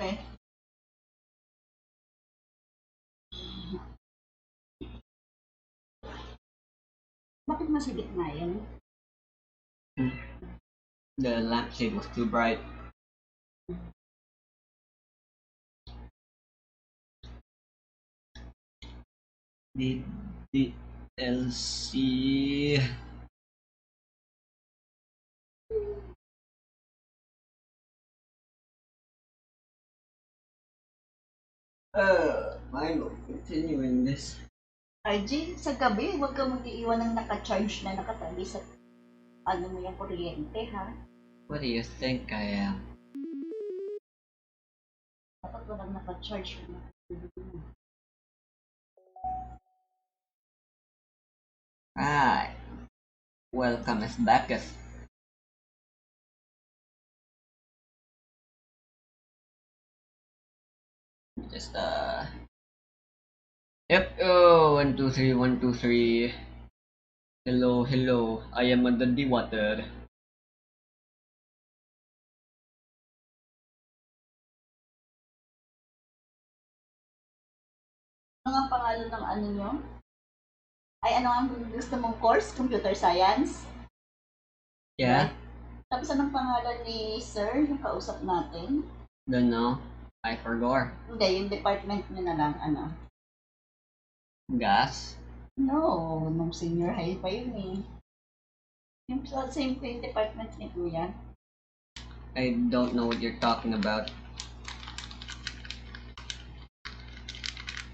Okay. Bakit masigit nga yun? The lampshade was too bright. DDLC. Milo, continuing this. RG, sa gabi, huwag kang mag-iiwan ng naka-charge na nakatabi sa ano mo yung kuryente, ha? What do you think I am? Dapat walang naka-charge na. Right. Welcome as Bacchus. Just Yep. Oh, 1, 2, 3, 1, 2, 3. Hello, hello. I am under the water. Ano ang pangalan ng ano nyo? Ay, ano ang gusto mong course? Computer Science? Yeah. Right? Tapos anong pangalan ni Sir, yung kausap natin? Don't know. I forgot. Hindi, yung department nyo na lang, ano? Gas. No, nung senior high pa yun eh. Yung same po yung department ni Kuya. I don't know what you're talking about.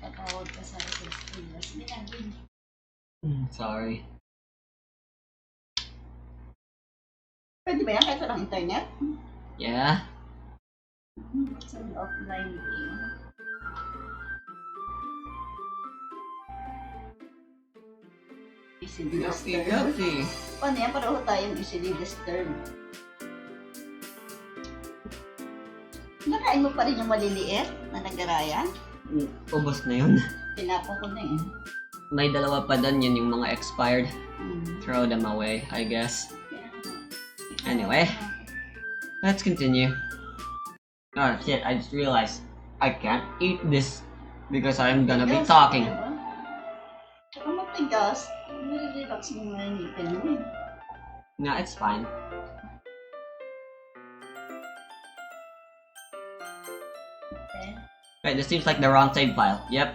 Tatawag ka sa SST. Sige na, din. Sorry. Pwede ba yan kahit walang internet? Yeah. It's an offline game. Easily disturbed. Yucky. Paano yan? Pareho tayong easily disturbed. Nakain mo pa rin yung maliliit na nagarayan? Ubos na yun. Tinapon ko na eh. May dalawa pa doon, yun yung mga expired. Hmm. Throw them away, I guess. Kaya, Anyway, let's continue. Oh shit, I just realized I can't eat this because I'm gonna be Matigas, talking. diba? Tsaka matigas. Nire-relax mo nga yung ngipin mo eh. No, it's fine. Okay. Wait, this seems like the wrong save file. Yep.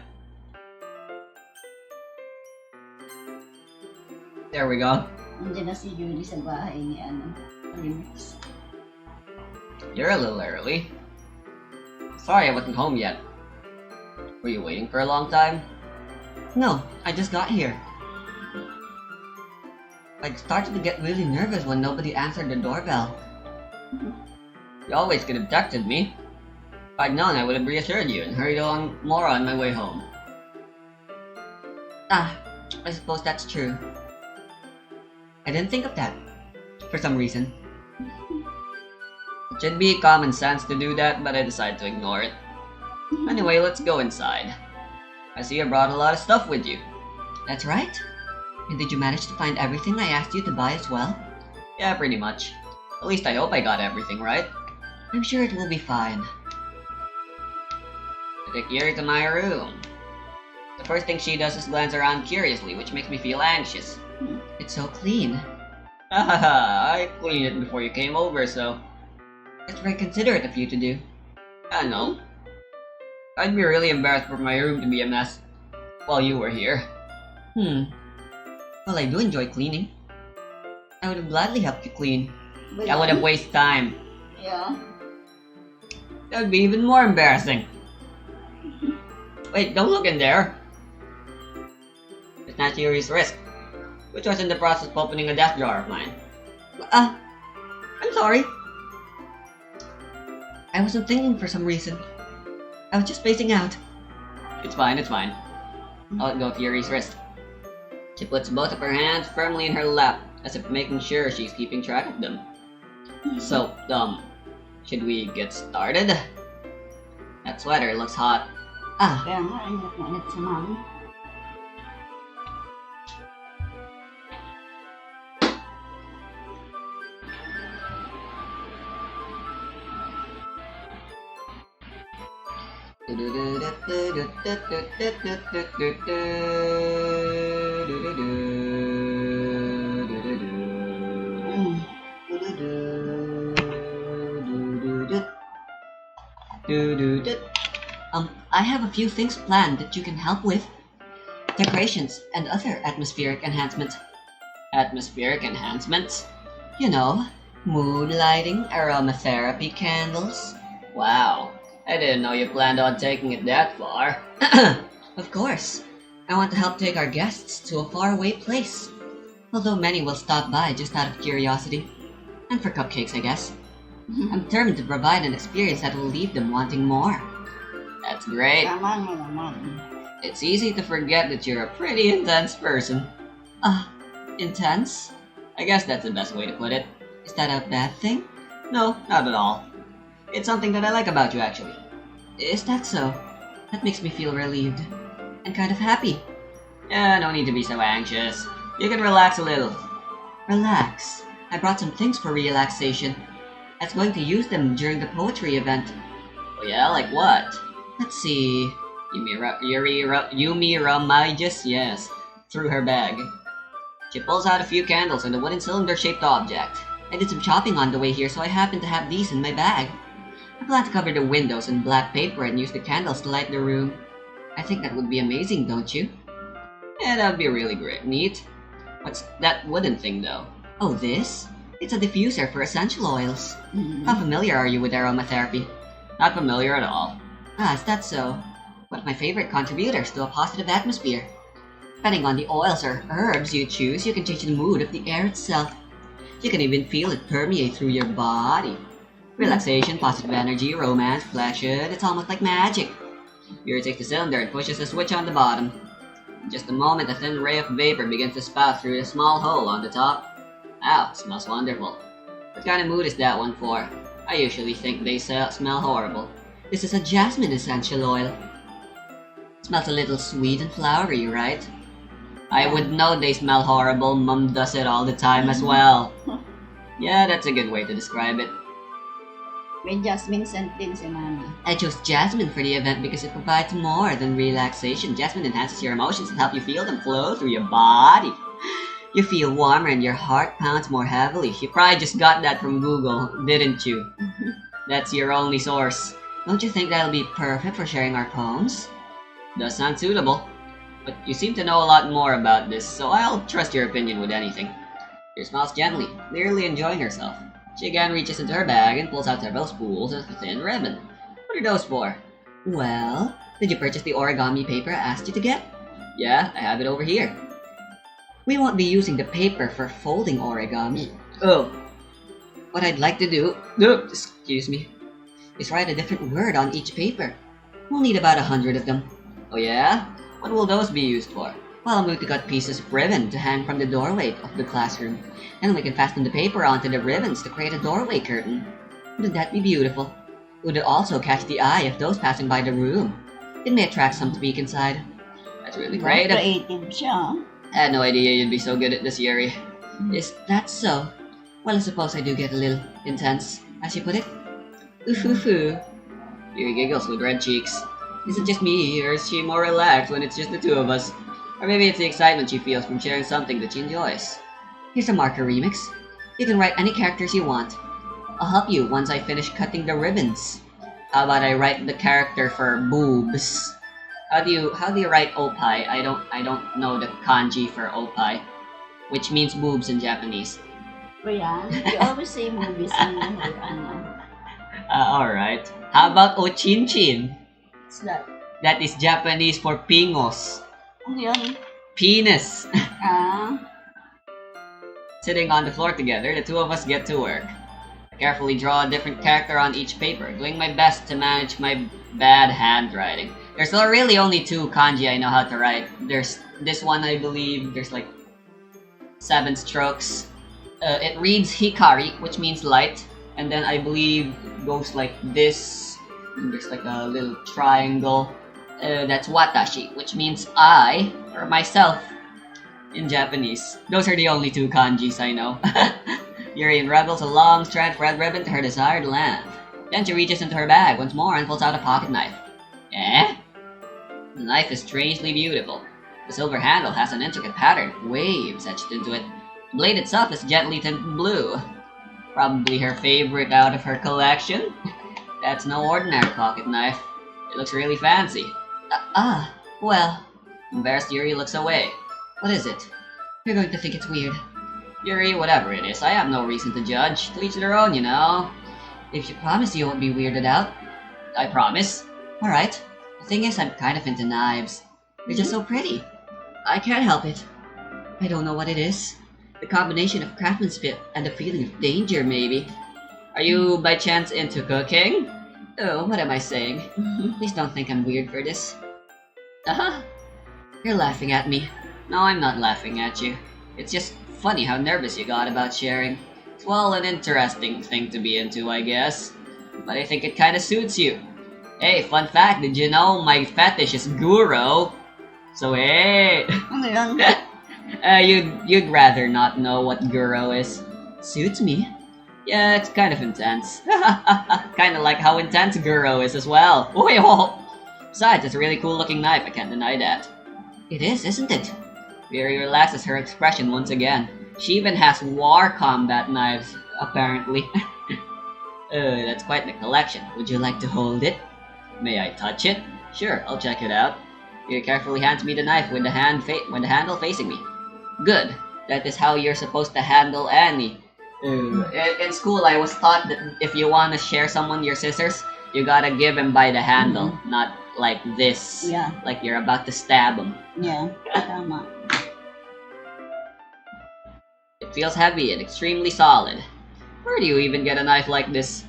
There we go. Nandiyan na si Julie sa bahay ni ano. Remix. You're a little early. Sorry I wasn't home yet. Were you waiting for a long time? No, I just got here. I started to get really nervous when nobody answered the doorbell. You always could have texted me. If I'd known, I would have reassured you and hurried along more on my way home. Ah, I suppose that's true. I didn't think of that, for some reason. It should be common sense to do that, but I decided to ignore it. Anyway, let's go inside. I see you brought a lot of stuff with you. That's right. And did you manage to find everything I asked you to buy as well? Yeah, pretty much. At least I hope I got everything right. I'm sure it will be fine. I take Yuri to my room. The first thing she does is glance around curiously, which makes me feel anxious. It's so clean. Haha, I cleaned it before you came over, so... That's very considerate of you to do. I know. I'd be really embarrassed for my room to be a mess while you were here. Well, I do enjoy cleaning. I would have gladly helped you clean. But I would have wasted time. Yeah. That would be even more embarrassing. Wait, don't look in there. It's not Yuri's wrist, which was in the process of opening a desk drawer of mine. I'm sorry. I wasn't thinking for some reason. I was just spacing out. It's fine, it's fine. I'll let go of Yuri's wrist. She puts both of her hands firmly in her lap, as if making sure she's keeping track of them. So, should we get started? That sweater looks hot. Kaya nga, ingat na ingat si Mami. I have a few things planned that you can help with. Decorations and other atmospheric enhancements. Atmospheric enhancements? You know, mood lighting, aromatherapy candles. Wow, I didn't know you planned on taking it that far. Of course. I want to help take our guests to a faraway place. Although many will stop by just out of curiosity. And for cupcakes, I guess. I'm determined to provide an experience that will leave them wanting more. That's great. Tama mo naman. It's easy to forget that you're a pretty intense person. Intense? I guess that's the best way to put it. Is that a bad thing? No, not at all. It's something that I like about you, actually. Is that so? That makes me feel relieved. And kind of happy. Yeah, no need to be so anxious. You can relax a little. Relax? I brought some things for relaxation. I was going to use them during the poetry event. Oh yeah, like what? Let's see. Yumi Ramages, yes, through her bag. She pulls out a few candles and a wooden cylinder-shaped object. I did some shopping on the way here, so I happen to have these in my bag. I plan to cover the windows in black paper and use the candles to light the room. I think that would be amazing, don't you? Yeah, that would be really great. Neat. What's that wooden thing, though? Oh, this? It's a diffuser for essential oils. How familiar are you with aromatherapy? Not familiar at all. Ah, is that so? One of my favorite contributors to a positive atmosphere. Depending on the oils or herbs you choose, you can change the mood of the air itself. You can even feel it permeate through your body. Relaxation, positive energy, romance, pleasure, it's almost like magic. Yuri takes the cylinder and pushes a switch on the bottom. In just a moment, a thin ray of vapor begins to spout through a small hole on the top. Ow, smells wonderful. What kind of mood is that one for? I usually think they smell horrible. This is a jasmine essential oil. Smells a little sweet and flowery, right? I would know they smell horrible. Mom does it all the time as well. Yeah, that's a good way to describe it. May jasmine scent din si Mami. I chose jasmine for the event because it provides more than relaxation. Jasmine enhances your emotions and helps you feel them flow through your body. You feel warmer and your heart pounds more heavily. You probably just got that from Google, didn't you? That's your only source. Don't you think that'll be perfect for sharing our poems? Does sound suitable. But you seem to know a lot more about this, so I'll trust your opinion with anything. She smiles gently, clearly enjoying herself. She again reaches into her bag and pulls out several spools and a thin ribbon. What are those for? Well, did you purchase the origami paper I asked you to get? Yeah, I have it over here. We won't be using the paper for folding origami. Oh. What I'd like to do, excuse me, is write a different word on each paper. We'll need about 100 of them. Oh yeah? What will those be used for? Well, I'm going to cut pieces of ribbon to hang from the doorway of the classroom. And then we can fasten the paper onto the ribbons to create a doorway curtain. Wouldn't that be beautiful? It would also catch the eye of those passing by the room. It may attract some to peek inside. That's really great. Creative siya. I had no idea you'd be so good at this, Yuri. Is that so? Well, I suppose I do get a little intense, as you put it. Ooh-hoo-hoo. Yuri giggles with red cheeks. Is it just me, or is she more relaxed when it's just the two of us? Or maybe it's the excitement she feels from sharing something that she enjoys. Here's a marker remix. You can write any characters you want. I'll help you once I finish cutting the ribbons. How about I write the character for boobs? How do you write opai? I don't know the kanji for opai, which means boobs in Japanese. Brian, you always say movies in your Alright. How about ochinchin? What's that? That is Japanese for pingos. Ano yun? Penis. Ah. Sitting on the floor together, the two of us get to work. I carefully draw a different character on each paper, doing my best to manage my bad handwriting. There's really only 2 kanji I know how to write. There's this one, I believe, there's like 7 strokes. It reads Hikari, which means light, and then I believe goes like this. There's like a little triangle. That's Watashi, which means I, or myself, in Japanese. Those are the only 2 kanjis I know. Yuri unravels a long strand of red ribbon to her desired length. Then she reaches into her bag once more and pulls out a pocket knife. Eh? The knife is strangely beautiful. The silver handle has an intricate pattern, waves etched into it. The blade itself is gently tinted blue. Probably her favorite out of her collection. That's no ordinary pocket knife. It looks really fancy. Well. Embarrassed, Yuri looks away. What is it? You're going to think it's weird. Yuri, whatever it is, I have no reason to judge. To each their own, you know. If you promise you won't be weirded out. I promise. Alright. The thing is, I'm kind of into knives. They're just so pretty. I can't help it. I don't know what it is. The combination of craftsmanship and the feeling of danger, maybe. Are you, by chance, into cooking? Oh, what am I saying? Please don't think I'm weird for this. You're laughing at me. No, I'm not laughing at you. It's just funny how nervous you got about sharing. It's, well, an interesting thing to be into, I guess. But I think it kinda suits you. Hey, fun fact, did you know my fetish is Guro? So hey! Ano yan? You'd rather not know what Guro is. Suits me. Yeah, it's kind of intense. Kinda like how intense Guro is as well. Wait, oh. Besides, it's a really cool looking knife, I can't deny that. It is, isn't it? Yuri relaxes her expression once again. She even has war combat knives, apparently. That's quite the collection. Would you like to hold it? May I touch it? Sure, I'll check it out. Yuri carefully hands me the knife with the handle facing me. Good. That is how you're supposed to handle any. In school, I was taught that if you want to share someone your scissors, you gotta give him by the handle, not like this. Yeah. Like you're about to stab him. Yeah, tama. It feels heavy and extremely solid. Where do you even get a knife like this?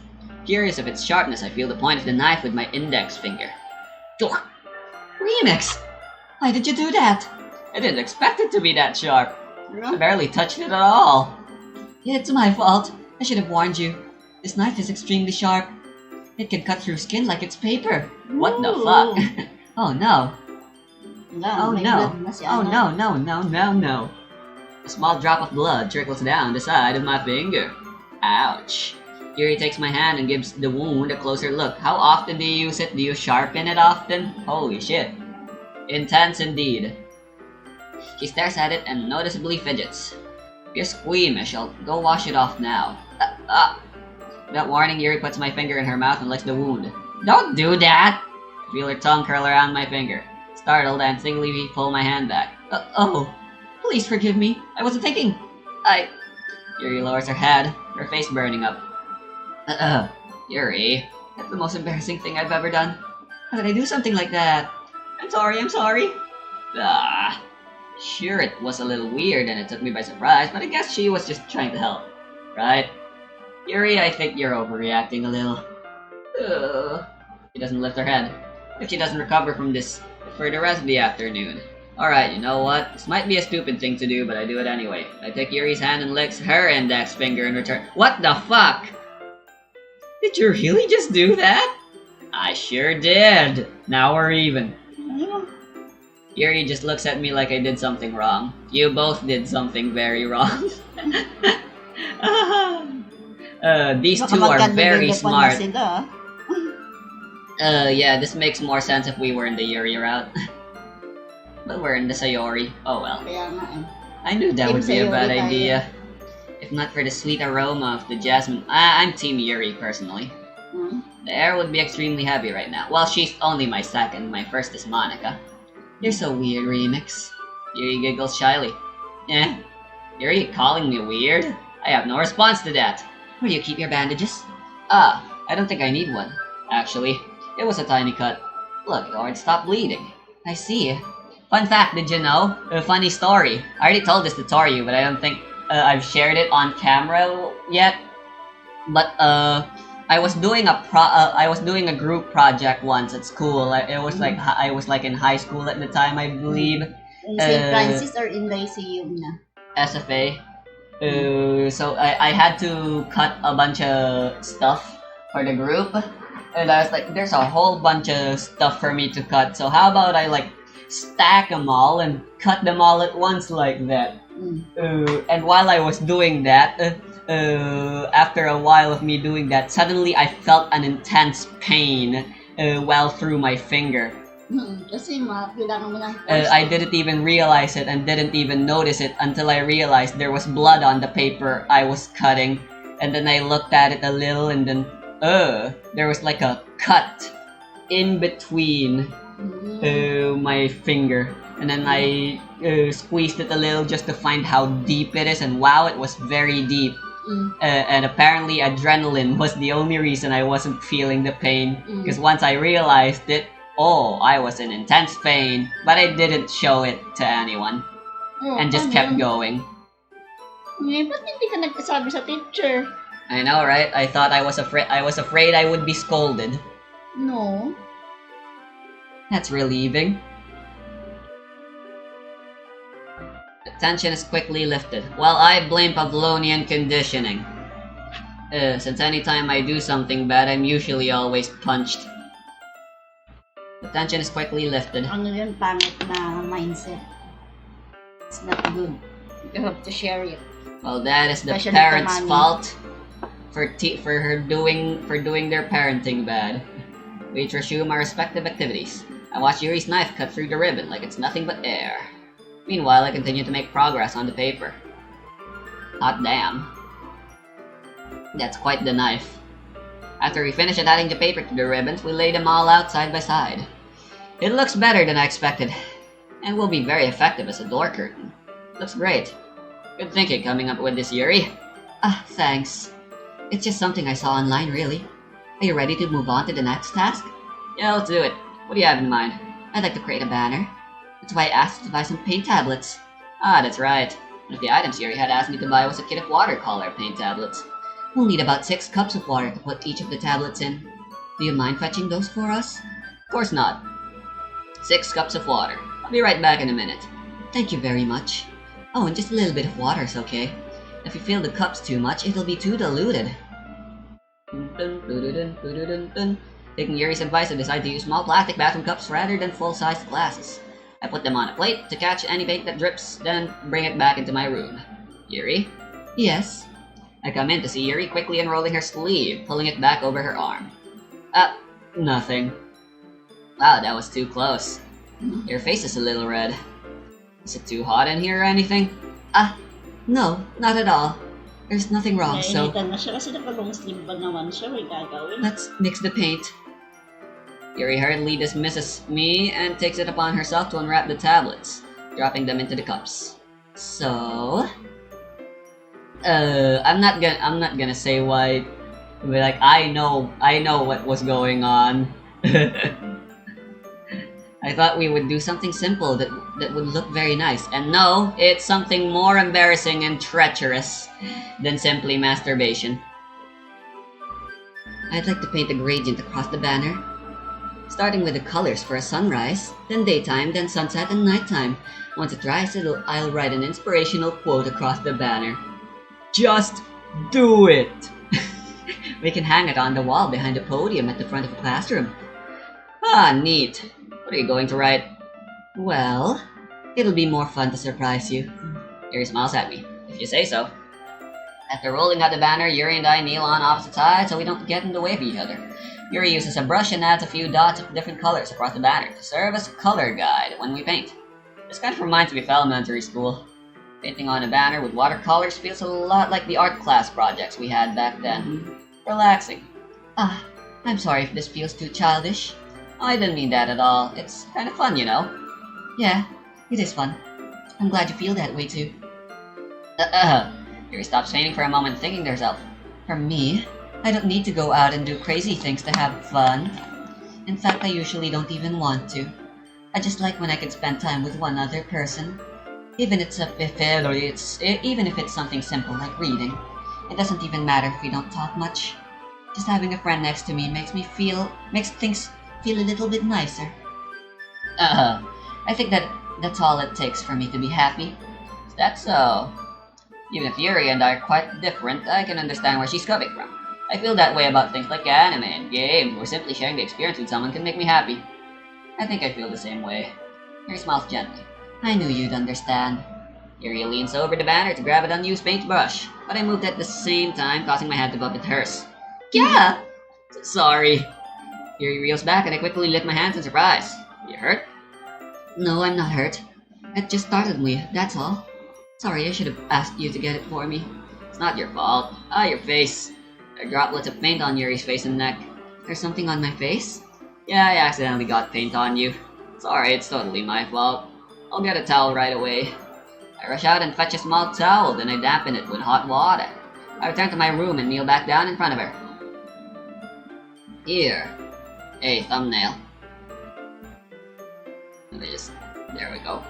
Curious of its sharpness, I feel the point of the knife with my index finger. Remix! Why did you do that? I didn't expect it to be that sharp. I barely touched it at all. It's my fault. I should have warned you. This knife is extremely sharp. It can cut through skin like it's paper. What the fuck? Oh no. Oh no. Oh no. A small drop of blood trickles down the side of my finger. Ouch. Yuri takes my hand and gives the wound a closer look. How often do you use it? Do you sharpen it often? Holy shit. Intense indeed. She stares at it and noticeably fidgets. You're squeamish. I'll go wash it off now. Without warning, Yuri puts my finger in her mouth and licks the wound. Don't do that! I feel her tongue curl around my finger. Startled, I instinctively pull my hand back. Oh, please forgive me. I wasn't thinking. Yuri lowers her head, her face burning up. Yuri, that's the most embarrassing thing I've ever done. How did I do something like that? I'm sorry. Sure, it was a little weird and it took me by surprise, but I guess she was just trying to help, right? Yuri, I think you're overreacting a little. She doesn't lift her head. If she doesn't recover from this for the rest of the afternoon. Alright, you know what? This might be a stupid thing to do, but I do it anyway. I take Yuri's hand and licks her index finger in return. What the fuck? Did you really just do that? I sure did. Now we're even. Yuri just looks at me like I did something wrong. You both did something very wrong. These two are very smart. Yeah, this makes more sense if we were in the Yuri route. But we're in the Sayori. Oh well. I knew that would be a bad idea. If not for the sweet aroma of the jasmine. I'm Team Yuri, personally. The air would be extremely heavy right now. Well, she's only my second. My first is Monica. You're so weird, Remix. Yuri giggles shyly. Yuri calling me weird? I have no response to that. Where do you keep your bandages? I don't think I need one. Actually, it was a tiny cut. Look, it already stopped bleeding. I see. Fun fact, did you know? A funny story. I already told this to Toriu, but I don't think I've shared it on camera yet. But I was doing a group project once at school. It was like I was like in high school at the time, I believe. In St. Francis or in Lyceum na? SFA. So I had to cut a bunch of stuff for the group, and I was like, there's a whole bunch of stuff for me to cut. So how about I like stack them all and cut them all at once like that. And while I was doing that, after a while of me doing that, suddenly I felt an intense pain well through my finger. Kasi kailangan mo ng I didn't even realize it and didn't even notice it until I realized there was blood on the paper I was cutting. And then I looked at it a little and then, there was like a cut in between my finger. And then I squeezed it a little just to find how deep it is, and wow, it was very deep. And apparently adrenaline was the only reason I wasn't feeling the pain, because once I realized it, I was in intense pain, but I didn't show it to anyone and just kept going. Ba't hindi ka nagsasabi sa teacher? I know, right? I thought I was afraid I would be scolded. No. That's relieving. The tension is quickly lifted. Well, I blame Pavlovian conditioning. Since anytime I do something bad, I'm usually always punched. The tension is quickly lifted. Ano yun, pangit na mindset. It's not good. You have to share it. Well, that is the Especially parents' the mommy. fault for doing their parenting bad. We each resume our respective activities. I watch Yuri's knife cut through the ribbon like it's nothing but air. Meanwhile, I continue to make progress on the paper. Hot damn. That's quite the knife. After we finish adding the paper to the ribbons, we lay them all out side by side. It looks better than I expected, and will be very effective as a door curtain. Looks great. Good thinking coming up with this, Yuri. Thanks. It's just something I saw online, really. Are you ready to move on to the next task? Yeah, let's do it. What do you have in mind? I'd like to create a banner. That's why I asked to buy some paint tablets. That's right. One of the items Yuri had asked me to buy was a kit of watercolor paint tablets. We'll need about 6 cups of water to put each of the tablets in. Do you mind fetching those for us? Of course not. 6 cups of water. I'll be right back in a minute. Thank you very much. Oh, and just a little bit of water is okay. If you fill the cups too much, it'll be too diluted. Taking Yuri's advice, I decided to use small plastic bathroom cups rather than full-sized glasses. I put them on a plate to catch any paint that drips, then bring it back into my room. Yuri? Yes? I come in to see Yuri quickly unrolling her sleeve, pulling it back over her arm. Nothing. Wow, that was too close. Your face is a little red. Is it too hot in here or anything? No, not at all. There's nothing wrong, so... Nainitan na siya kasi nakalong sleeve ba naman siya, may gagawin. Let's mix the paint. Yuri hurriedly dismisses me and takes it upon herself to unwrap the tablets, dropping them into the cups. So... I'm not gonna say why, but like, I know what was going on. I thought we would do something simple that would look very nice, and no, it's something more embarrassing and treacherous than simply masturbation. I'd like to paint a gradient across the banner, starting with the colors for a sunrise, then daytime, then sunset and nighttime. Once it dries, I'll write an inspirational quote across the banner. Just do it! We can hang it on the wall behind the podium at the front of the classroom. Neat. What are you going to write? Well, it'll be more fun to surprise you. Yuri smiles at me. If you say so. After rolling out the banner, Yuri and I kneel on opposite sides so we don't get in the way of each other. Yuri uses a brush and adds a few dots of different colors across the banner to serve as a color guide when we paint. This kind of reminds me of elementary school. Painting on a banner with watercolors feels a lot like the art class projects we had back then. Relaxing. I'm sorry if this feels too childish. I didn't mean that at all. It's kind of fun, you know. Yeah, it is fun. I'm glad you feel that way too. Yuri stops painting for a moment, thinking to herself. For me, I don't need to go out and do crazy things to have fun. In fact, I usually don't even want to. I just like when I can spend time with one other person. Even if it's something simple like reading. It doesn't even matter if we don't talk much. Just having a friend next to me makes things feel a little bit nicer. I think that's all it takes for me to be happy. Is that so? Even if Yuri and I are quite different, I can understand where she's coming from. I feel that way about things like anime and games, or simply sharing the experience with someone can make me happy. I think I feel the same way. Yuri smiles gently. I knew you'd understand. Yuri leans over the banner to grab an unused paintbrush, but I moved at the same time, causing my hand to bump into hers. Yeah! Sorry. Yuri reels back and I quickly lift my hands in surprise. You hurt? No, I'm not hurt. It just startled me, that's all. Sorry, I should have asked you to get it for me. It's not your fault. Ah, your face. There are droplets of paint on Yuri's face and neck. There's something on my face? Yeah, I accidentally got paint on you. Sorry, it's totally my fault. I'll get a towel right away. I rush out and fetch a small towel, then I dampen it with hot water. I return to my room and kneel back down in front of her. Here. Hey, thumbnail. There we go.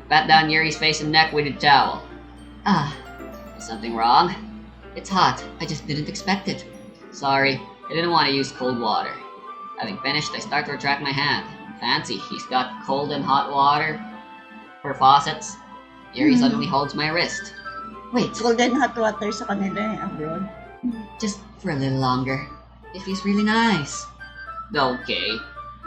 Pat down Yuri's face and neck with a towel. Ah, is something wrong? It's hot. I just didn't expect it. Sorry, I didn't want to use cold water. Having finished, I start to retract my hand. Fancy, he's got cold and hot water for faucets. Yuri suddenly holds my wrist. Wait, Cold and hot water sa kanila abroad. just for a little longer. It feels really nice. Okay.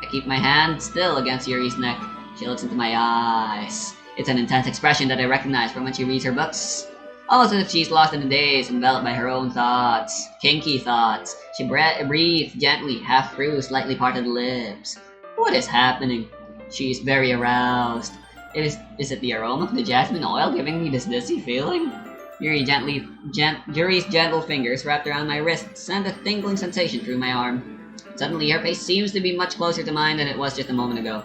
I keep my hand still against Yuri's neck. She looks into my eyes. It's an intense expression that I recognize from when she reads her books. Almost as if she's lost in the days, enveloped by her own thoughts. Kinky thoughts. She breathes gently, half through slightly parted lips. What is happening? She is very aroused. Is it the aroma of the jasmine oil giving me this dizzy feeling? Yuri's gentle fingers wrapped around my wrist send a tingling sensation through my arm. Suddenly, her face seems to be much closer to mine than it was just a moment ago.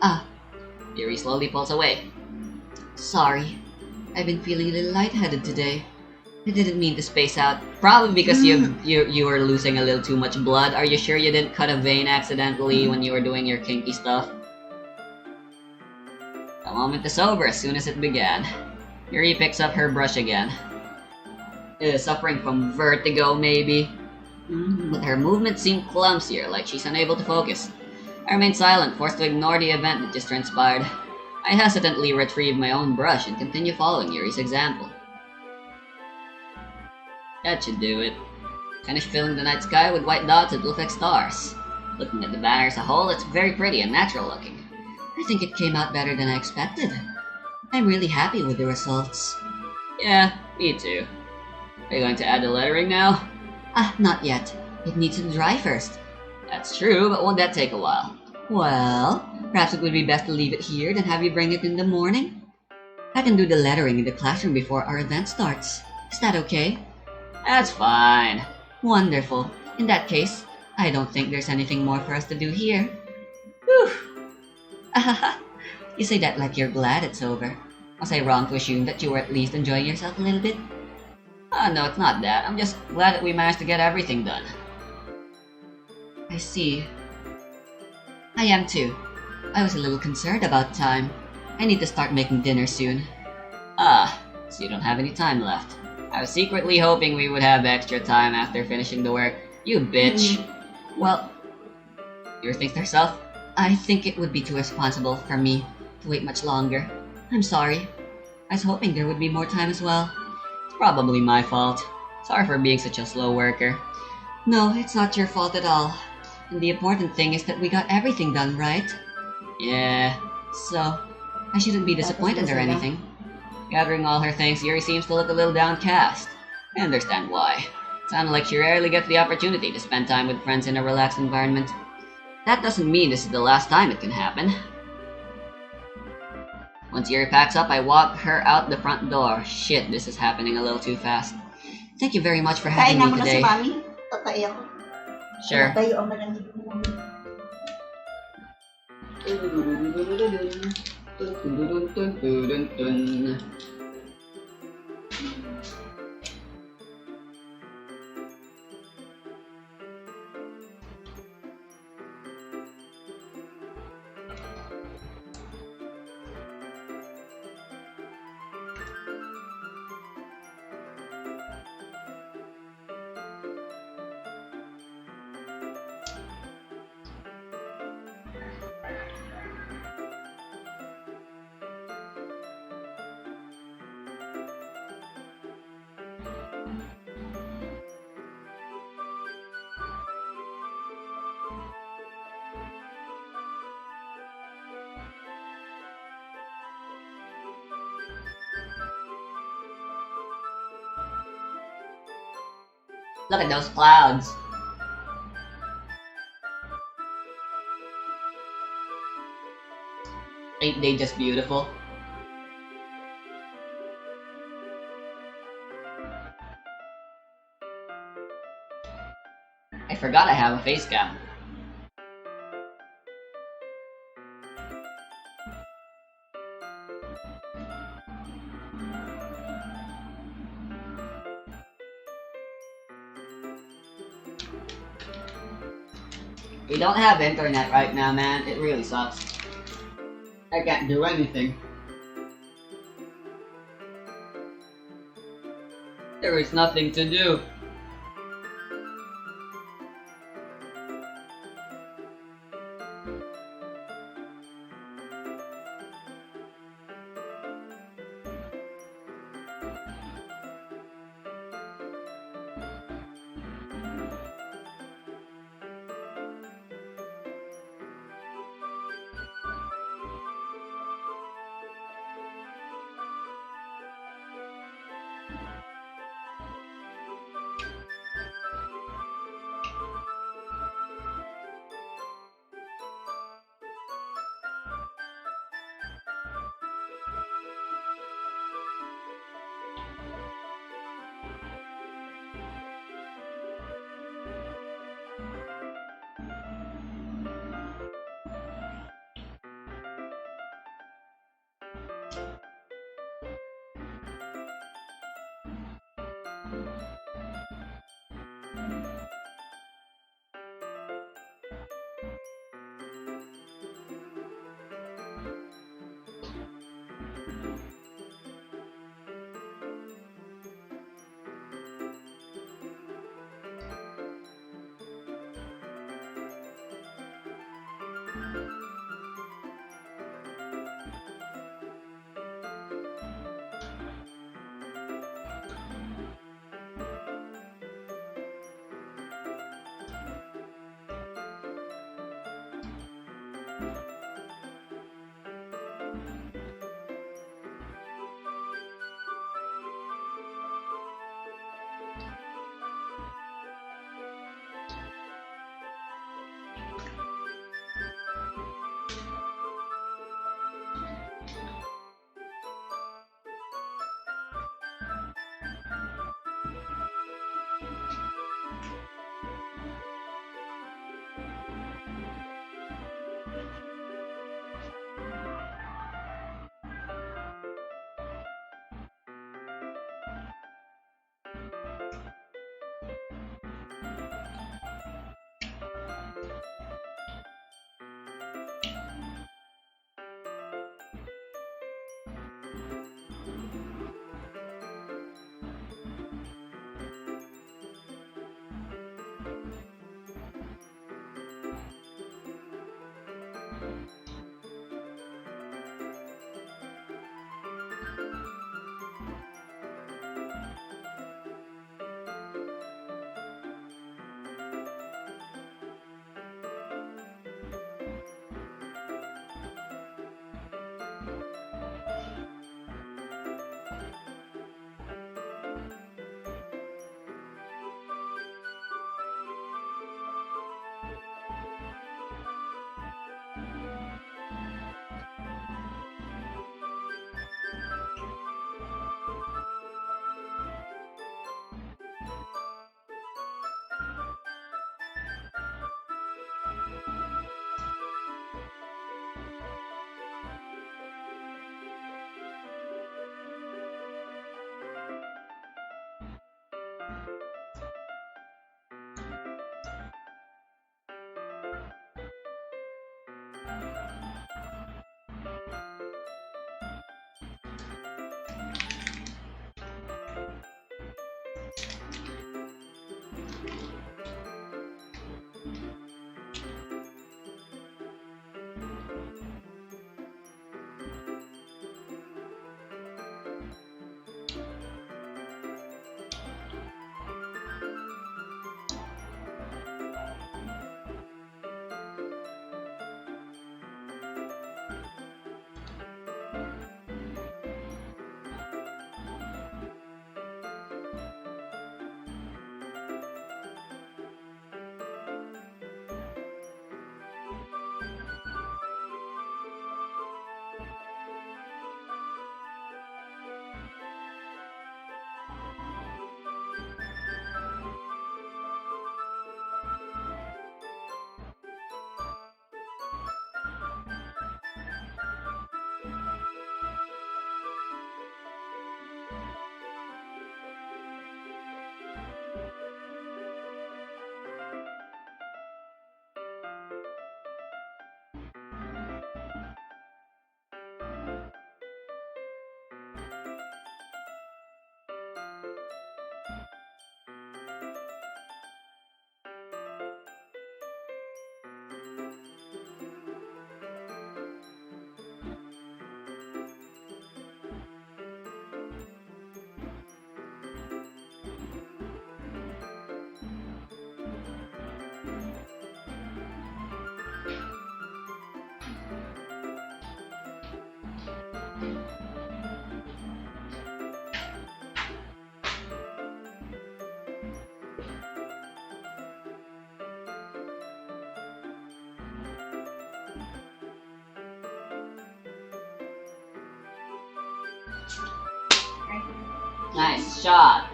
Ah. Yuri slowly pulls away. Sorry. I've been feeling a little lightheaded today. I didn't mean to space out. Probably because you were losing a little too much blood. Are you sure you didn't cut a vein accidentally when you were doing your kinky stuff? The moment is over as soon as it began. Yuri picks up her brush again. Suffering from vertigo, maybe? But her movements seem clumsier, like she's unable to focus. I remain silent, forced to ignore the event that just transpired. I hesitantly retrieve my own brush and continue following Yuri's example. That should do it. Finished filling the night sky with white dots that look like stars. Looking at the banner as a whole, it's very pretty and natural looking. I think it came out better than I expected. I'm really happy with the results. Yeah, me too. Are you going to add the lettering now? Ah, not yet. It needs to dry first. That's true, but won't that take a while? Well, perhaps it would be best to leave it here than have you bring it in the morning? I can do the lettering in the classroom before our event starts. Is that okay? That's fine. Wonderful. In that case, I don't think there's anything more for us to do here. Whew. You say that like you're glad it's over. Was I wrong to assume that you were at least enjoying yourself a little bit? Oh, no, it's not that. I'm just glad that we managed to get everything done. I see. I am too. I was a little concerned about time. I need to start making dinner soon. Ah, so you don't have any time left. I was secretly hoping we would have extra time after finishing the work. You bitch. Well, Yuri thinks to herself, I think it would be too responsible for me to wait much longer. I'm sorry. I was hoping there would be more time as well. It's probably my fault. Sorry for being such a slow worker. No, it's not your fault at all. And the important thing is that we got everything done, right? Yeah. So, I shouldn't be disappointed or anything. Gathering all her things, Yuri seems to look a little downcast. I understand why. It sounded like she rarely gets the opportunity to spend time with friends in a relaxed environment. That doesn't mean this is the last time it can happen. Once Yuri packs up, I walk her out the front door. Shit, this is happening a little too fast. Thank you very much for having me today. Kain na mo na si Mami. Tatay ako. Sure. Tayo ang malamig mo. Look at those clouds. Ain't they just beautiful? I forgot I have a face cam. We don't have internet right now, man. It really sucks. I can't do anything. There is nothing to do. Nice shot.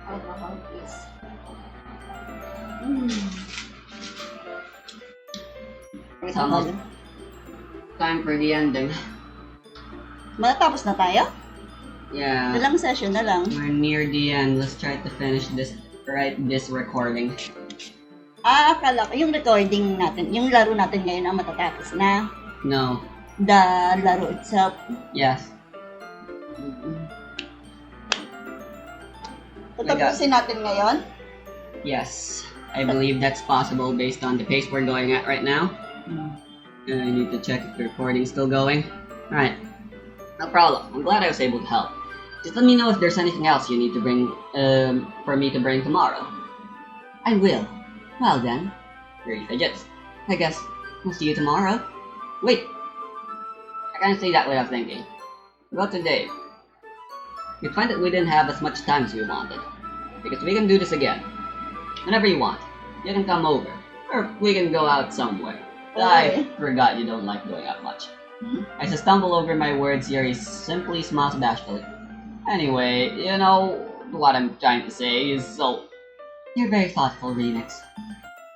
Alcohol, please. It's almost time for the ending. Matatapos na tayo? Yeah. Ilang session na lang. We're near the end. Let's try to finish this recording. Akala ko yung recording natin, yung laro natin ngayon ang matatapos na. No. The laro itself. Yes. Tatapusin natin ngayon? Yes. I believe that's possible based on the pace we're going at right now. I need to check if the recording's still going. Alright. No problem. I'm glad I was able to help. Just let me know if there's anything else you need to bring, for me to bring tomorrow. I will. Well then. Very fidgets. I guess we'll see you tomorrow. Wait. I can't say that without thinking. About today. We find that we didn't have as much time as we wanted. Because we can do this again. Whenever you want. You can come over. Or we can go out somewhere. I forgot you don't like going out much. As I stumble over my words, Yuri simply smiles bashfully. Anyway, you know what I'm trying to say is so... You're very thoughtful, Remix.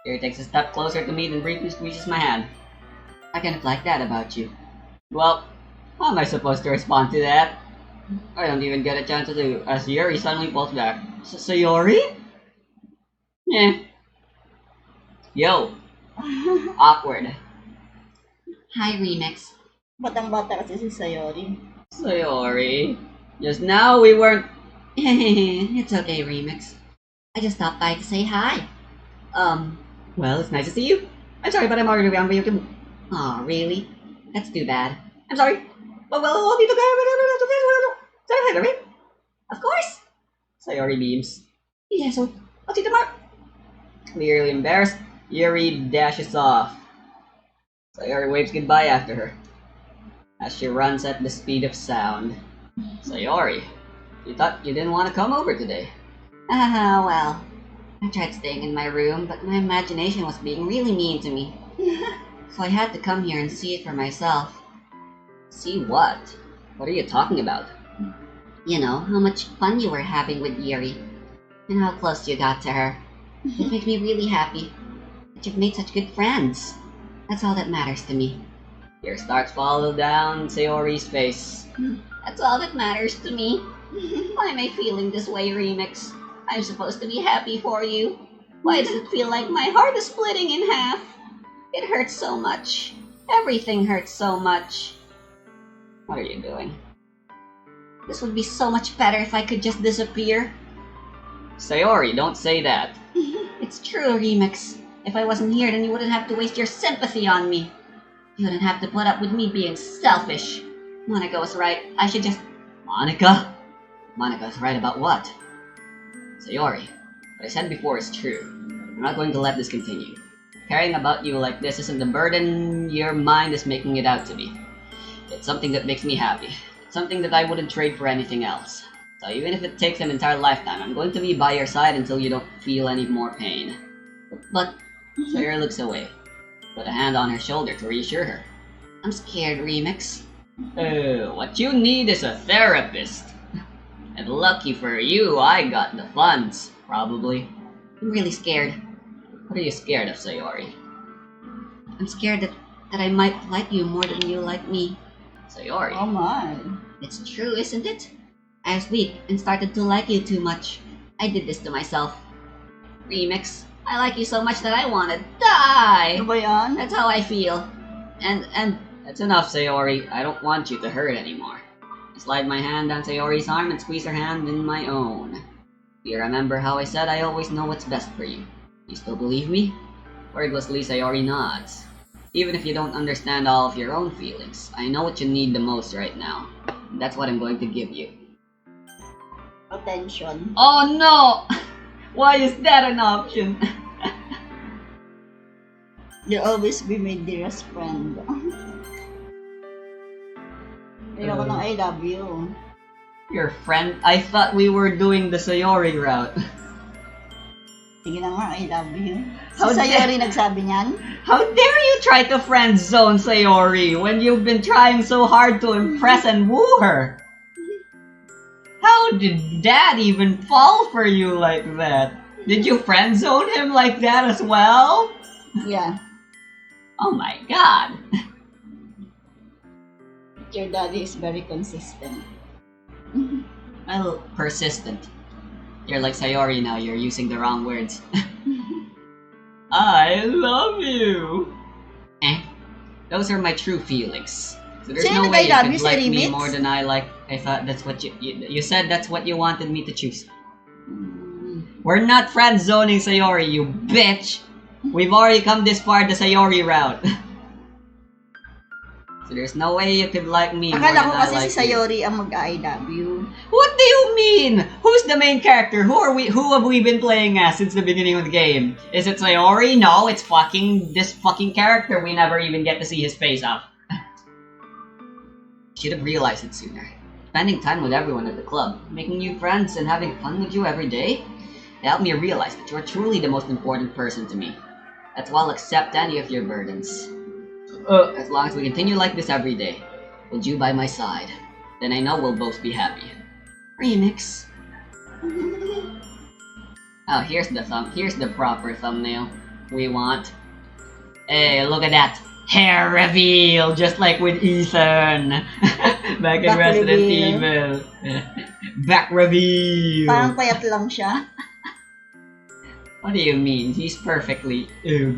Yuri takes a step closer to me and briefly squeezes my hand. I kind of like that about you. Well, how am I supposed to respond to that? I don't even get a chance to do, as Yuri suddenly pulls back. Sayori? Yeah. Yo. Awkward. Hi, Remix. Batang-bata kasi si Sayori. Sayori. Just now we weren't... It's okay, Remix. I just stopped by to say hi. Well, it's nice to see you. I'm sorry, but I'm already around for you to... Aw, really? That's too bad. I'm sorry. Well, I'll be together. Of course. Sayori beams. Yeah, so I'll see you tomorrow. Clearly embarrassed, Yuri dashes off. Sayori waves goodbye after her as she runs at the speed of sound. Sayori, you thought you didn't want to come over today? Well, I tried staying in my room, but my imagination was being really mean to me. So I had to come here and see it for myself. See what? What are you talking about? You know, how much fun you were having with Yuri, and how close you got to her. It makes me really happy that you've made such good friends. That's all that matters to me. Tears starts fall down Sayori's face. That's all that matters to me. Why am I feeling this way, Remix? I'm supposed to be happy for you. Why does it feel like my heart is splitting in half? It hurts so much. Everything hurts so much. What are you doing? This would be so much better if I could just disappear. Sayori, don't say that. It's true, Remix. If I wasn't here, then you wouldn't have to waste your sympathy on me. You wouldn't have to put up with me being selfish. Monica was right. I should just... Monica? Monica's right about what? Sayori, what I said before is true. I'm not going to let this continue. Caring about you like this isn't the burden your mind is making it out to be. It's something that makes me happy. It's something that I wouldn't trade for anything else. So even if it takes an entire lifetime, I'm going to be by your side until you don't feel any more pain. But Sayori looks away. Put a hand on her shoulder to reassure her. I'm scared, Remix. Oh, what you need is a therapist. And lucky for you, I got the funds, probably. I'm really scared. What are you scared of, Sayori? I'm scared that I might like you more than you like me. Sayori. Oh my. It's true, isn't it? I was weak and started to like you too much. I did this to myself. Remix, I like you so much that I want to die. Ano ba yan? That's how I feel. And That's enough, Sayori. I don't want you to hurt anymore. I slide my hand down Sayori's arm and squeeze her hand in my own. Do you remember how I said I always know what's best for you? You still believe me? Wordlessly, Sayori nods. Even if you don't understand all of your own feelings, I know what you need the most right now. That's what I'm going to give you. Attention. Oh no! Why is that an option? You'll always be my dearest friend. Ayoko ng I love you. Your friend? I thought we were doing the Sayori route. Sige na nga, I love you. Si How Sayori nagsabi niyan? How dare you try to friend zone Sayori when you've been trying so hard to impress and woo her? How did that even fall for you like that? Did you friend zone him like that as well? Yeah. Oh my god. Your daddy is very consistent. Well, persistent. You're like Sayori now, you're using the wrong words. I love you! Those are my true feelings. So there's Sino no way you nag-I love could you, si like me Remix? more than I like. I thought that's what you said that's what you wanted me to choose. We're not friend zoning Sayori, you bitch! We've already come this far the Sayori route. So there's no way you could like me more Akala than ko I kasi like si Sayori ang mag-I love you. What do you mean? Who's the main character? Who have we been playing as since the beginning of the game? Is it Sayori? No, it's this fucking character we never even get to see his face of. Should have realized it sooner. Spending time with everyone at the club, making new friends, and having fun with you every day, it helped me realize that you're truly the most important person to me. That's why I'll accept any of your burdens. As long as we continue like this every day, with you by my side, then I know we'll both be happy. Remix. Oh, here's the proper thumbnail we want. Hey, look at that! Hair reveal, just like with Ethan. Back in Back Resident reveal. Evil. Back reveal. Parang payat lang siya. What do you mean? He's perfectly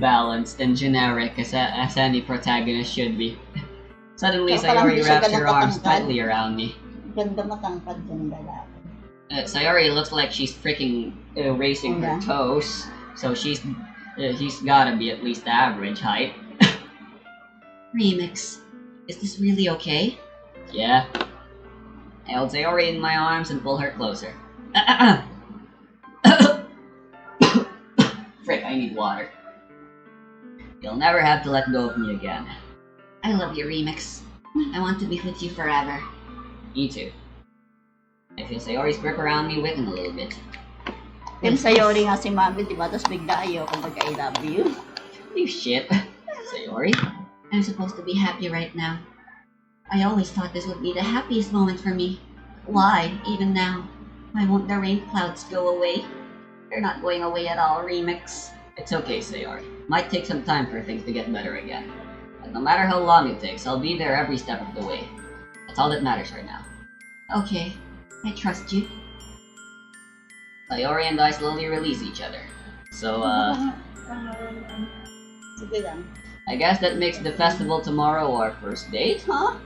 balanced and generic as any protagonist should be. Suddenly, Pero parang Sayori hindi siya wraps ganun her arms katangkad. tightly around me. Ganda matangkad yung lalaki. Sayori looks like she's freaking racing her Yeah. toes, so she's gotta be at least average height. Remix, is this really okay? Yeah. I hold Sayori in my arms and pull her closer. Frick, I need water. You'll never have to let go of me again. I love you, Remix. I want to be with you forever. Me too. I feel Sayori's grip around me weaken a little bit. Yung Sayori nga si Mami, diba? Tapos bigla ayoko mag-I love you. You shit. Sayori? I'm supposed to be happy right now. I always thought this would be the happiest moment for me. Why, even now? Why won't the rain clouds go away? They're not going away at all, Remix. It's okay, Sayori. Might take some time for things to get better again. But no matter how long it takes, I'll be there every step of the way. That's all that matters right now. Okay, I trust you. Sayori and I slowly release each other. So, Sige lang. I guess that makes the festival tomorrow our first date, huh?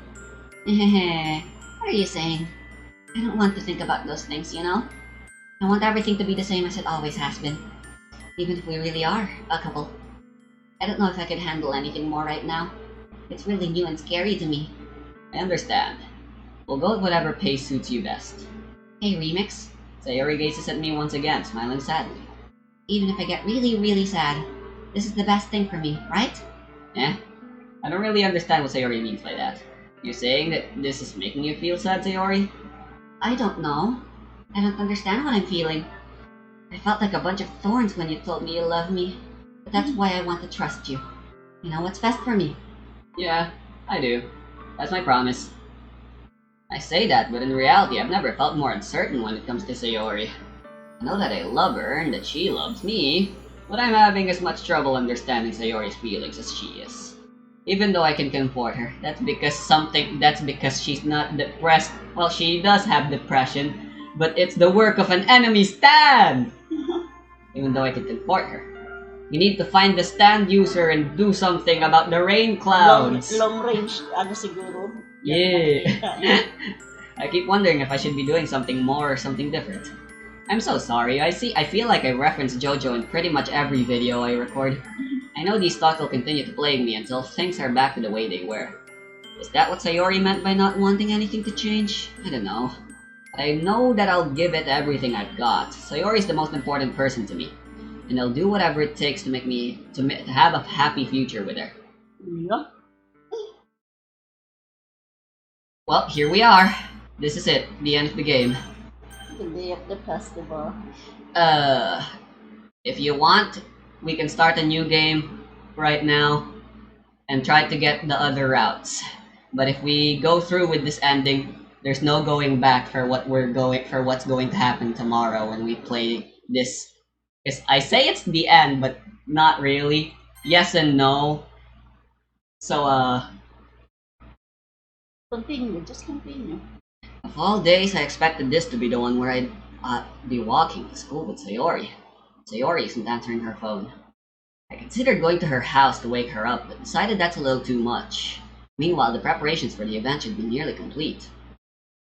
What are you saying? I don't want to think about those things, you know? I want everything to be the same as it always has been. Even if we really are a couple. I don't know if I could handle anything more right now. It's really new and scary to me. I understand. We'll go with whatever pace suits you best. Hey, Remix. Sayori gazes at me once again, smiling sadly. Even if I get really, really sad, this is the best thing for me, right? I don't really understand what Sayori means by that. You're saying that this is making you feel sad, Sayori? I don't know. I don't understand what I'm feeling. I felt like a bunch of thorns when you told me you love me. But that's why I want to trust you. You know what's best for me. Yeah, I do. That's my promise. I say that, but in reality, I've never felt more uncertain when it comes to Sayori. I know that I love her and that she loves me, but I'm having as much trouble understanding Sayori's feelings as she is. Even though I can comfort her, that's because she's not depressed. Well, she does have depression, but it's the work of an enemy stand! Even though I can comfort her. We need to find the stand user and do something about the rain clouds. Long range, ano siguro. Yeah. I keep wondering if I should be doing something more or something different. I'm so sorry. I feel like I reference JoJo in pretty much every video I record. I know these thoughts will continue to plague me until things are back to the way they were. Is that what Sayori meant by not wanting anything to change? I don't know. I know that I'll give it everything I've got. Sayori's the most important person to me, and I'll do whatever it takes to to have a happy future with her. Yeah. Well, here we are. This is it, the end of the game. The day of the festival. If you want, we can start a new game right now and try to get the other routes. But if we go through with this ending, there's no going back for what's going to happen tomorrow when we play this. I say it's the end, but not really. Yes and no. So Continue, just continue. of all days, I expected this to be the one where I'd be walking to school with Sayori. Sayori isn't answering her phone. I considered going to her house to wake her up, but decided that's a little too much. Meanwhile, the preparations for the event should be nearly complete.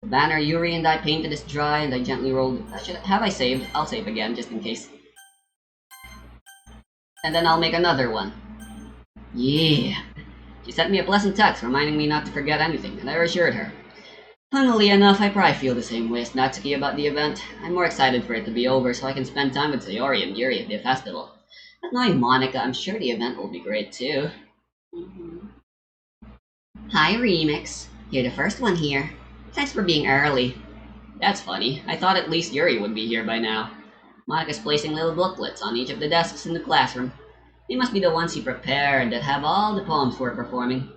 The banner Yuri and I painted is dry, and I gently rolled. Have I saved? I'll save again, just in case. And then I'll make another one. Yeah. She sent me a pleasant text reminding me not to forget anything, and I reassured her. Funnily enough, I probably feel the same way as Natsuki about the event. I'm more excited for it to be over so I can spend time with Sayori and Yuri at the festival. But knowing Monica, I'm sure the event will be great too. Hi, Remix. You're the first one here. Thanks for being early. That's funny. I thought at least Yuri would be here by now. Monica's placing little booklets on each of the desks in the classroom. They must be the ones he prepared that have all the poems we're performing.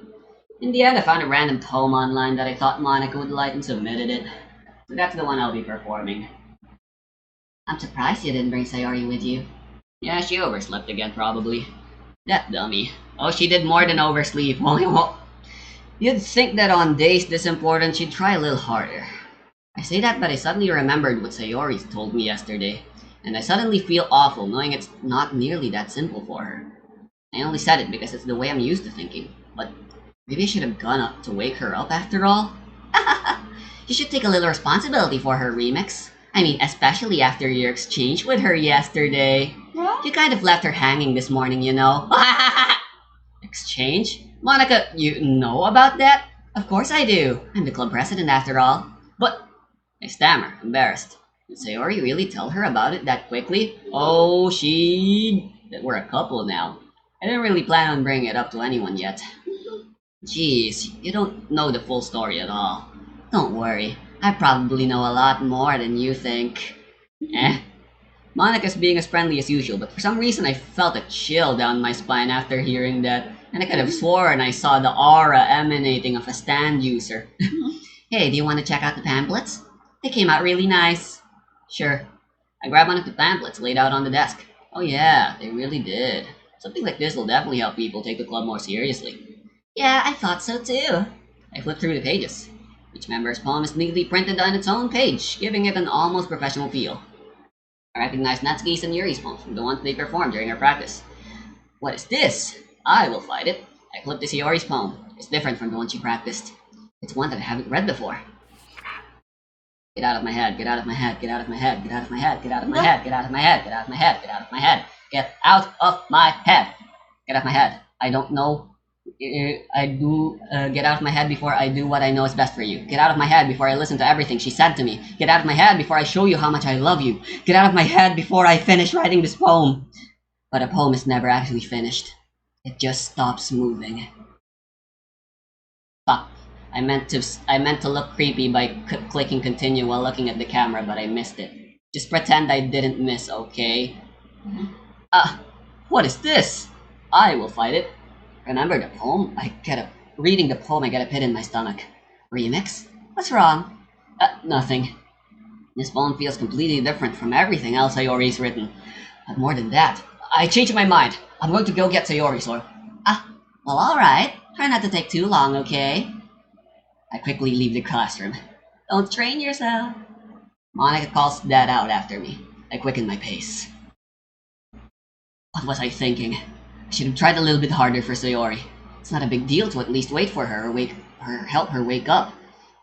In the end, I found a random poem online that I thought Monica would like and submitted it. So that's the one I'll be performing. I'm surprised you didn't bring Sayori with you. Yeah, she overslept again, probably. That dummy. Oh, she did more than oversleep. You'd think that on days this important, she'd try a little harder. I say that, but I suddenly remembered what Sayori told me yesterday, and I suddenly feel awful knowing it's not nearly that simple for her. I only said it because it's the way I'm used to thinking, but maybe I should have gone up to wake her up after all? You should take a little responsibility for her, Remix. I mean, especially after your exchange with her yesterday. What? You kind of left her hanging this morning, you know. Exchange? Monica, you know about that? Of course I do. I'm the club president after all. But, I stammer, embarrassed. Did Sayori really tell her about it that quickly? Oh, that we're a couple now. I didn't really plan on bringing it up to anyone yet. Jeez, you don't know the full story at all. Don't worry, I probably know a lot more than you think. Monica's being as friendly as usual, but for some reason I felt a chill down my spine after hearing that, and I could have sworn I saw the aura emanating of a stand user. Hey, do you want to check out the pamphlets? They came out really nice. Sure. I grabbed one of the pamphlets laid out on the desk. Oh yeah, they really did. Something like this will definitely help people take the club more seriously. Yeah, I thought so too. I flipped through the pages. Each member's poem is neatly printed on its own page, giving it an almost professional feel. I recognized Natsuki's and Yuri's poems from the ones they performed during our practice. What is this? I will fight it. I flipped to Sayori's poem. It's different from the one she practiced. It's one that I haven't read before. Get out of my head, get out of my head, get out of my head, get out of my head, get out of my head, get out of my head, get out of my head, get out of my head, get out of my head, get out of my head. I don't know. Get out of my head before I do what I know is best for you. Get out of my head before I listen to everything she said to me. Get out of my head before I show you how much I love you. Get out of my head before I finish writing this poem. But a poem is never actually finished. It just stops moving. Fuck. I meant to look creepy by clicking continue while looking at the camera, but I missed it. Just pretend I didn't miss, okay? What is this? I will fight it. Remember the poem? Reading the poem, I get a pit in my stomach. Remix? What's wrong? Nothing. This poem feels completely different from everything else Sayori's written. But more than that, I changed my mind. I'm going to go get Sayori's or... well alright. Try not to take too long, okay? I quickly leave the classroom. Don't strain yourself. Monica calls Dad out after me. I quicken my pace. What was I thinking? I should have tried a little bit harder for Sayori. It's not a big deal to at least wait for her or help her wake up.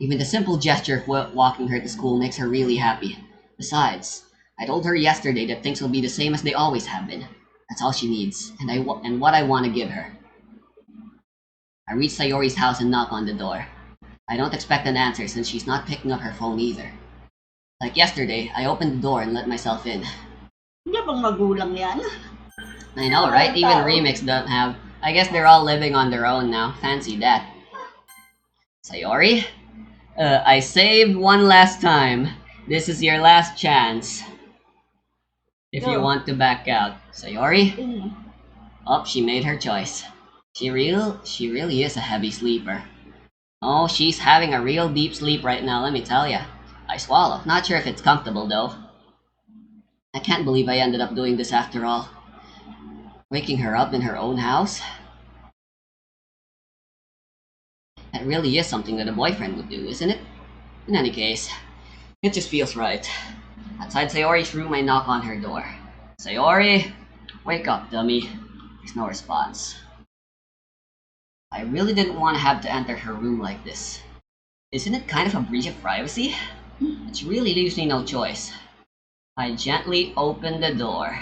Even the simple gesture of walking her to school makes her really happy. Besides, I told her yesterday that things will be the same as they always have been. That's all she needs, and what I want to give her. I reach Sayori's house and knock on the door. I don't expect an answer since she's not picking up her phone either. Like yesterday, I opened the door and let myself in. Hindi bang magulang yan? I know, right? Even Remix don't have. I guess they're all living on their own now. Fancy that. Sayori? I saved one last time. This is your last chance. If you want to back out. Sayori? Oh, she made her choice. She really is a heavy sleeper. Oh, she's having a real deep sleep right now, let me tell ya. I swallow. Not sure if it's comfortable though. I can't believe I ended up doing this after all. Waking her up in her own house? That really is something that a boyfriend would do, isn't it? In any case, it just feels right. Outside Sayori's room, I knock on her door. Sayori! Wake up, dummy. There's no response. I really didn't want to have to enter her room like this. Isn't it kind of a breach of privacy? It really leaves me no choice. I gently open the door.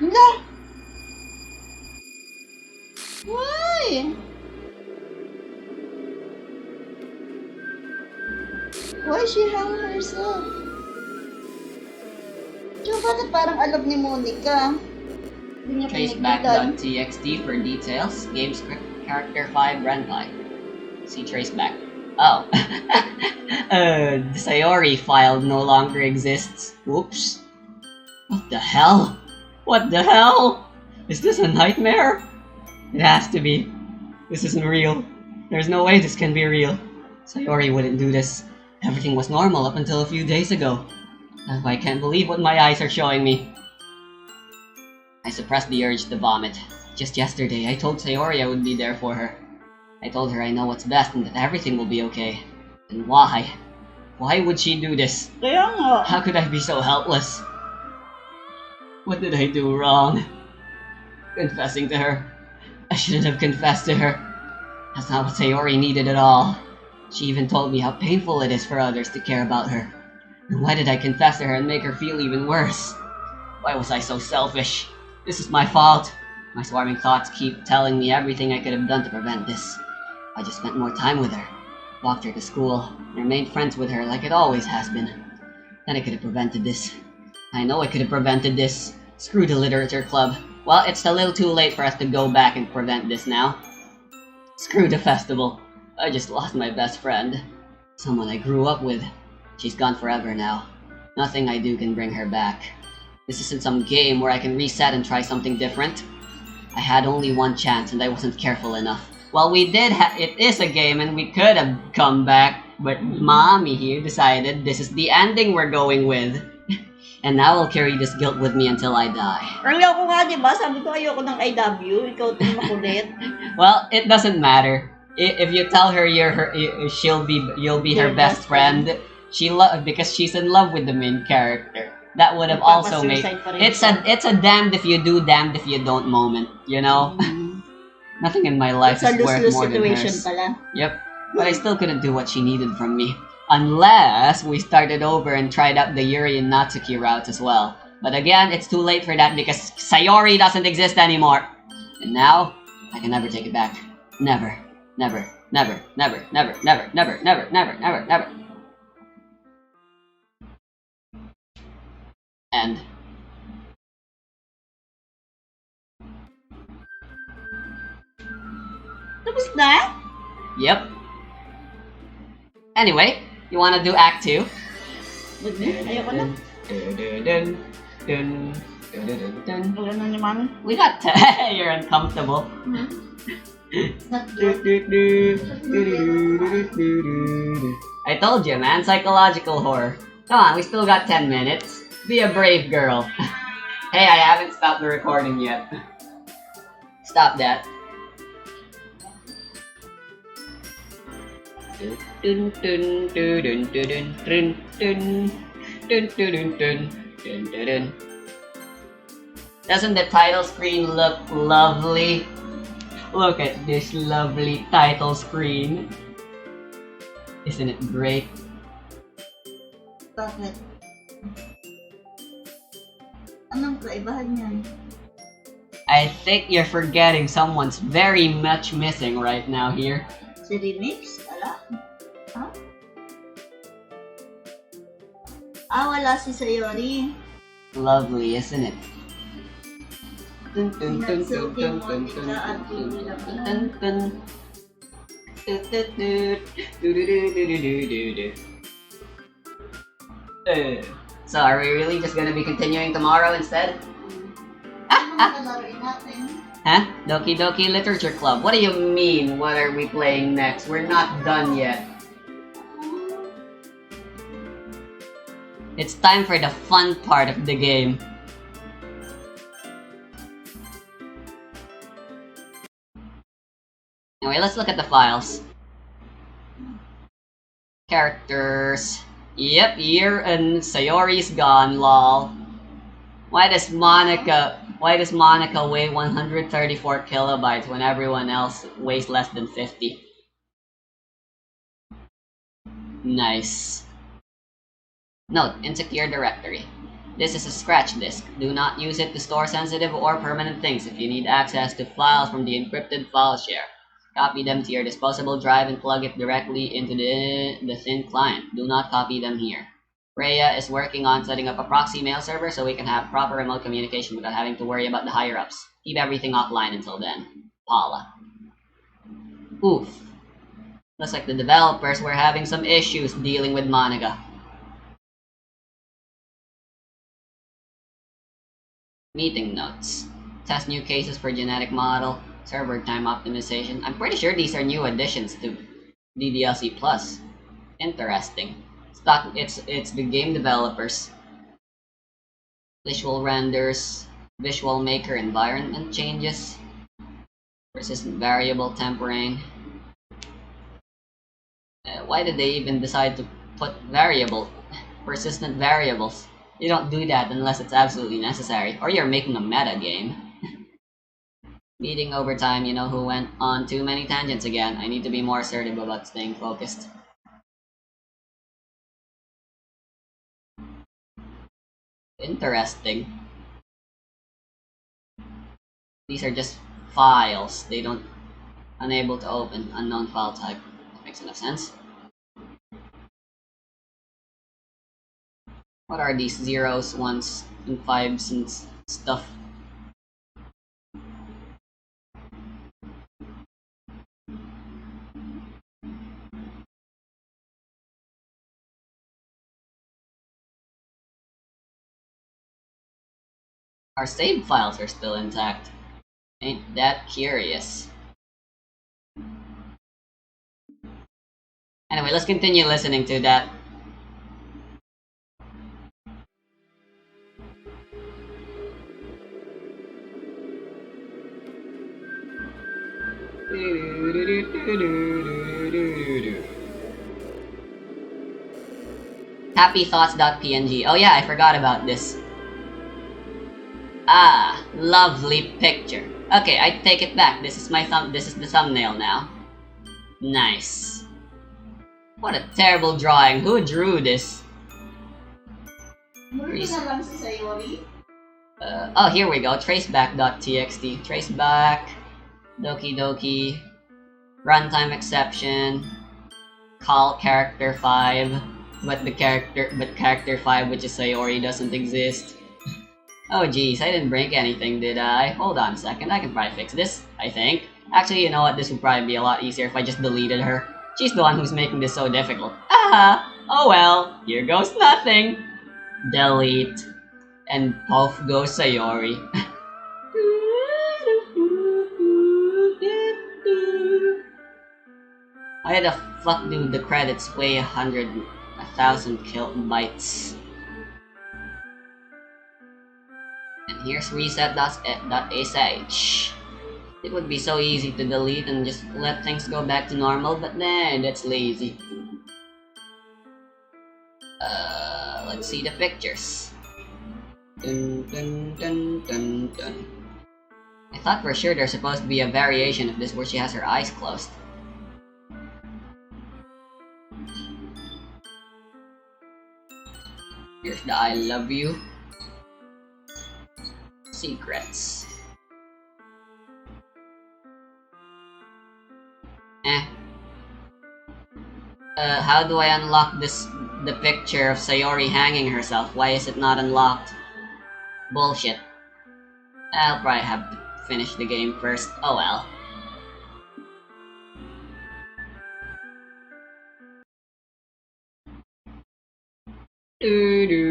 No! Why? Why she hung herself? Diba bakit parang alam ni Monica? Hindi niya pinagbitan. Traceback.txt for details. Game script character 5 Renpai. See traceback. Oh. The Sayori file no longer exists. Oops. What the hell? What the hell? Is this a nightmare? It has to be. This isn't real. There's no way this can be real. Sayori wouldn't do this. Everything was normal up until a few days ago. I can't believe what my eyes are showing me. I suppressed the urge to vomit. Just yesterday, I told Sayori I would be there for her. I told her I know what's best and that everything will be okay. And why? Why would she do this? Kaya nga. How could I be so helpless? What did I do wrong? Confessing to her. I shouldn't have confessed to her. That's not what Sayori needed at all. She even told me how painful it is for others to care about her. And why did I confess to her and make her feel even worse? Why was I so selfish? This is my fault. My swarming thoughts keep telling me everything I could have done to prevent this. I just spent more time with her, walked her to school, and remained friends with her like it always has been. Then I could have prevented this. I know I could have prevented this. Screw the literature club. Well, it's a little too late for us to go back and prevent this now. Screw the festival. I just lost my best friend. Someone I grew up with. She's gone forever now. Nothing I do can bring her back. This isn't some game where I can reset and try something different. I had only one chance and I wasn't careful enough. Well, we did it is a game and we could have come back, but Mommy here decided this is the ending we're going with. And now I'll carry this guilt with me until I die. Ayoko nga, diba? Sabi ko ayoko ng I love you. Ikaw din makulit. Well, it doesn't matter. If you tell her you'll be her best friend, because she's in love with the main character. That would have also made it's a damned if you do, damned if you don't moment, you know? Nothing in my life is worth more than hers. Pala. Yep. But I still couldn't do what she needed from me. Unless we started over and tried out the Yuri and Natsuki routes as well. But again, it's too late for that because Sayori doesn't exist anymore. And now, I can never take it back. Never. Never. Never. Never. Never. Never. Never. Never. Never. Never. Never. End. Tapos na? Yep. Anyway, you wanna do Act 2? Ayoko na. Wala na naman. We got you're uncomfortable. I told you, man, psychological horror. Come on, we still got 10 minutes. Be a brave girl. Hey, I haven't stopped the recording yet. Stop that. Doesn't the title screen look lovely? Look at this lovely title screen. Isn't it great? Bakit? Ano Anong kaibahan niyan? I think you're forgetting someone's very much missing right now here. Si Remix? Wala. Ha? Wala si Sayori. Lovely, isn't it? Dun, dun, dun, dun, Natsuki, dun, dun, Monica, dun, at dun, Lumilaki. dun, dun. Dun, dun, dun. Du, du, du, du, du, du, du, du. So are we really just gonna be continuing tomorrow instead? Ano naman lalaroin natin? Huh? Doki Doki Literature Club. What do you mean? What are we playing next? We're not done yet. It's time for the fun part of the game. Anyway, let's look at the files. Characters. Yep, Year and Sayori's gone, lol. Why does Monica weigh 134 kilobytes when everyone else weighs less than 50? Nice. Note, insecure directory. This is a scratch disk. Do not use it to store sensitive or permanent things. If you need access to files from the encrypted file share, copy them to your disposable drive and plug it directly into the thin client. Do not copy them here. Rhea is working on setting up a proxy mail server so we can have proper remote communication without having to worry about the higher-ups. Keep everything offline until then. Paula. Oof. Looks like the developers were having some issues dealing with Monica. Meeting notes. Test new cases for genetic model. Server time optimization. I'm pretty sure these are new additions to DDLC Plus. Interesting. It's the game developers. Visual renders. Visual maker environment changes. Persistent variable tempering. Why did they even decide to put persistent variables? You don't do that unless it's absolutely necessary, or you're making a meta game. Meeting overtime, you know who went on too many tangents again. I need to be more assertive about staying focused. Interesting. These are just files. They don't unable to open. Unknown file type. That makes enough sense. What are these zeros, ones, and fives and stuff? Our save files are still intact. Ain't that curious. Anyway, let's continue listening to that. Happythoughts.png. Oh yeah, I forgot about this. Ah, lovely picture. Okay, I take it back. This is the thumbnail now. Nice. What a terrible drawing. Who drew this? Muli na lang si Sayori. Oh, here we go. Traceback.txt. Traceback. Doki Doki. Runtime exception. Call character 5. But character 5, which is Sayori, doesn't exist. Oh geez, I didn't break anything, did I? Hold on a second, I can probably fix this, I think. Actually, you know what, this would probably be a lot easier if I just deleted her. She's the one who's making this so difficult. Ah! Oh well, here goes nothing. Delete. And off goes Sayori. Why the fuck do the credits weigh 1,000 kilobytes? And here's reset.sh. It would be so easy to delete and just let things go back to normal, but nah, that's lazy. Let's see the pictures. Dun, dun, dun, dun, dun. I thought for sure there's supposed to be a variation of this where she has her eyes closed. Here's the I love you. Secrets. Eh. How do I unlock the picture of Sayori hanging herself? Why is it not unlocked? Bullshit. I'll probably have to finish the game first. Oh well. Do do